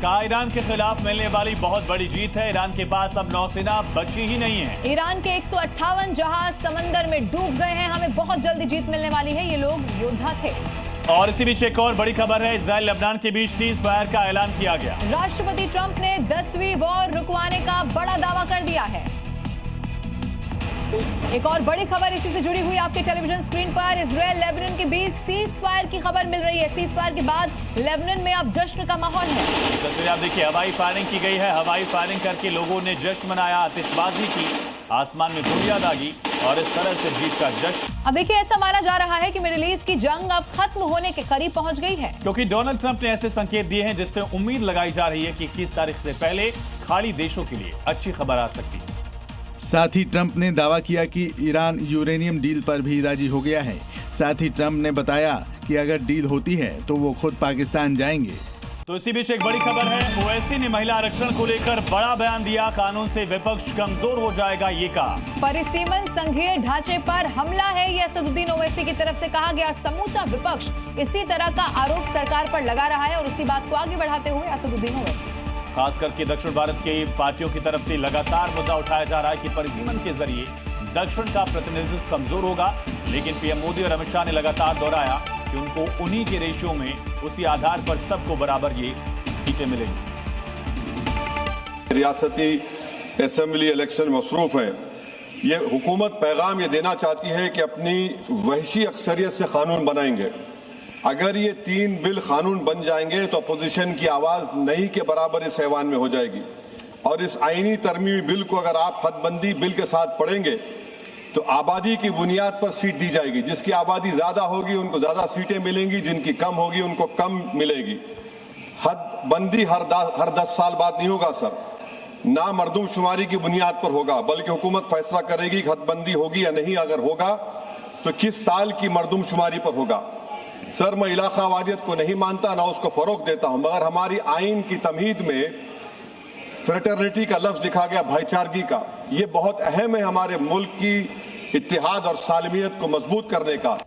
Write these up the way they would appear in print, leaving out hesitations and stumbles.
कहा ईरान के खिलाफ मिलने वाली बहुत बड़ी जीत है। ईरान के पास अब नौसेना बची ही नहीं है। ईरान के 158 जहाज समंदर में डूब गए हैं। हमें बहुत जल्दी जीत मिलने वाली है। ये लोग योद्धा थे। और इसी बीच एक और बड़ी खबर है, इजराइल लेबनान के बीच सीज फायर का ऐलान किया गया। राष्ट्रपति ट्रंप ने 10वीं वॉर रुकवाने का बड़ा दावा कर दिया है। एक और बड़ी खबर इसी से जुड़ी हुई आपके टेलीविजन स्क्रीन पर, इजराइल लेबनान के बीच सीज फायर की खबर मिल रही है। सीज फायर के बाद लेबनान में अब जश्न का माहौल है। तस्वीर आप देखिए, हवाई फायरिंग की गई है। हवाई फायरिंग करके लोगों ने जश्न मनाया, आतिशबाजी की, आसमान में धुरियां दागी और इस तरह से जीत का जश्न। अब देखिए, ऐसा माना जा रहा है कि मिडिल ईस्ट की जंग अब खत्म होने के करीब पहुंच गई है, क्योंकि डोनाल्ड ट्रंप ने ऐसे संकेत दिए हैं जिससे उम्मीद लगाई जा रही है कि 21 तारीख से पहले खाड़ी देशों के लिए अच्छी खबर आ सकती है। साथ ही ट्रंप ने दावा किया कि ईरान यूरेनियम डील पर भी राजी हो गया है। साथ ही ट्रंप ने बताया कि अगर डील होती है तो वो खुद पाकिस्तान जाएंगे। तो इसी बीच एक बड़ी खबर है, ओवैसी ने महिला आरक्षण को लेकर बड़ा बयान दिया। कानून से विपक्ष कमजोर हो जाएगा, ये कहा। परिसीमन संघीय ढांचे पर हमला है, यह असदुद्दीन ओवैसी की तरफ से कहा गया। समूचा विपक्ष इसी तरह का आरोप सरकार पर लगा रहा है और उसी बात को आगे बढ़ाते हुए असदुद्दीन ओवैसी खास करके दक्षिण भारत के पार्टियों की तरफ से लगातार मुद्दा उठाया जा रहा है कि परिसीमन के जरिए दक्षिण का प्रतिनिधित्व कमजोर होगा। लेकिन पीएम मोदी और अमित शाह ने लगातार दोहराया कि उनको उन्हीं के रेशियो में, उसी आधार पर सबको बराबर ये सीटें मिलेंगी। रियासती असेंबली इलेक्शन मसरूफ है। ये हुकूमत पैगाम ये देना चाहती है कि अपनी वहशी अक्सरियत से कानून बनाएंगे। अगर ये 3 बिल कानून बन जाएंगे तो अपोजिशन की आवाज नहीं के बराबर इस ऐवान में हो जाएगी। और इस आईनी तरमीमी बिल को अगर आप हदबंदी बिल के साथ पढ़ेंगे तो आबादी की बुनियाद पर सीट दी जाएगी। जिसकी आबादी ज्यादा होगी उनको ज्यादा सीटें मिलेंगी, जिनकी कम होगी उनको कम मिलेगी। हदबंदी हर 10 साल बाद नहीं होगा सर, ना मरदमशुमारी की बुनियाद पर होगा, बल्कि हुकूमत फैसला करेगी कि हदबंदी होगी या नहीं। अगर होगा तो किस साल की मरदमशुमारी पर होगा। सर, मैं इलाका वादियत को नहीं मानता, ना उसको फरोग देता हूं, मगर हमारी आइन की तमहीद में फ्रेटर्निटी का लफ्ज लिखा गया, भाईचारगी का। ये बहुत अहम है हमारे मुल्क की इत्तेहाद और सालमियत को मजबूत करने का।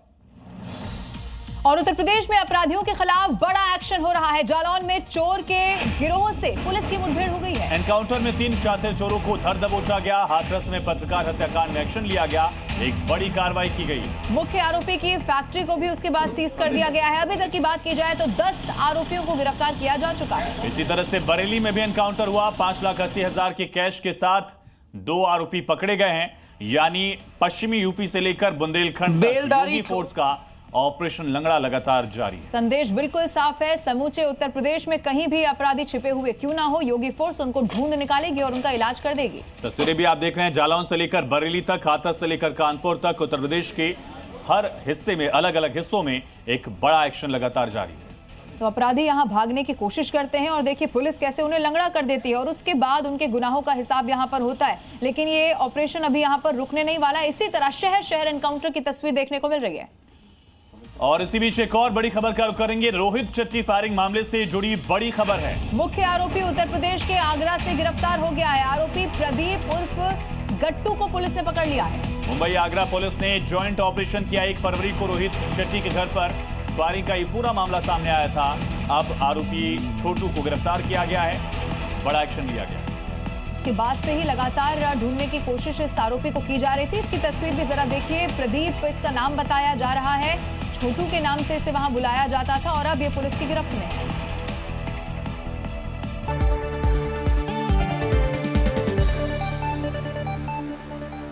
और उत्तर प्रदेश में अपराधियों के खिलाफ बड़ा एक्शन हो रहा है। जालौन में चोर के गिरोह से पुलिस की मुठभेड़ हो गई है। एनकाउंटर में 3 शातिर चोरों को धर दबोचा गया। हाथरस में पत्रकार हत्याकांड में एक्शन लिया गया, एक बड़ी कार्रवाई की गई। मुख्य आरोपी की फैक्ट्री को भी उसके बाद सीज कर दिया गया है। अभी तक की बात की जाए तो 10 आरोपियों को गिरफ्तार किया जा चुका है। इसी तरह से बरेली में भी एनकाउंटर हुआ। 5,80,000 के कैश के साथ 2 आरोपी पकड़े गए हैं। यानी पश्चिमी यूपी से लेकर बुंदेलखंड तक योगी फोर्स का ऑपरेशन लंगड़ा लगातार जारी। संदेश बिल्कुल साफ है, समूचे उत्तर प्रदेश में कहीं भी अपराधी छिपे हुए क्यों ना हो, योगी फोर्स उनको ढूंढ निकालेगी और उनका इलाज कर देगी। तस्वीरें भी आप देख रहे हैं, जालौन से लेकर बरेली तक, हाथरस से लेकर कानपुर तक, उत्तर प्रदेश के हर हिस्से में, अलग अलग हिस्सों में एक बड़ा एक्शन लगातार जारी है। तो अपराधी यहां भागने की कोशिश करते हैं और देखिए पुलिस कैसे उन्हें लंगड़ा कर देती है और उसके बाद उनके गुनाहों का हिसाब यहां पर होता है। लेकिन ये ऑपरेशन अभी यहां पर रुकने नहीं वाला। इसी तरह शहर शहर एनकाउंटर की तस्वीर देखने को मिल रही है। और इसी बीच एक और बड़ी खबर का रुख करेंगे। रोहित शेट्टी फायरिंग मामले से जुड़ी बड़ी खबर है। मुख्य आरोपी उत्तर प्रदेश के आगरा से गिरफ्तार हो गया है। आरोपी प्रदीप उर्फ गट्टू को पुलिस ने पकड़ लिया है। मुंबई आगरा पुलिस ने ज्वाइंट ऑपरेशन किया। 1 फरवरी को रोहित शेट्टी के घर पर फायरिंग का ये पूरा मामला सामने आया था। अब आरोपी छोटू को गिरफ्तार किया गया है, बड़ा एक्शन लिया गया। उसके बाद से ही लगातार ढूंढने की कोशिश इस आरोपी को की जा रही थी। इसकी तस्वीर भी जरा देखिए। प्रदीप इसका नाम बताया जा रहा है, छोटू के नाम से इसे वहां बुलाया जाता था और अब ये पुलिस की गिरफ्त में है।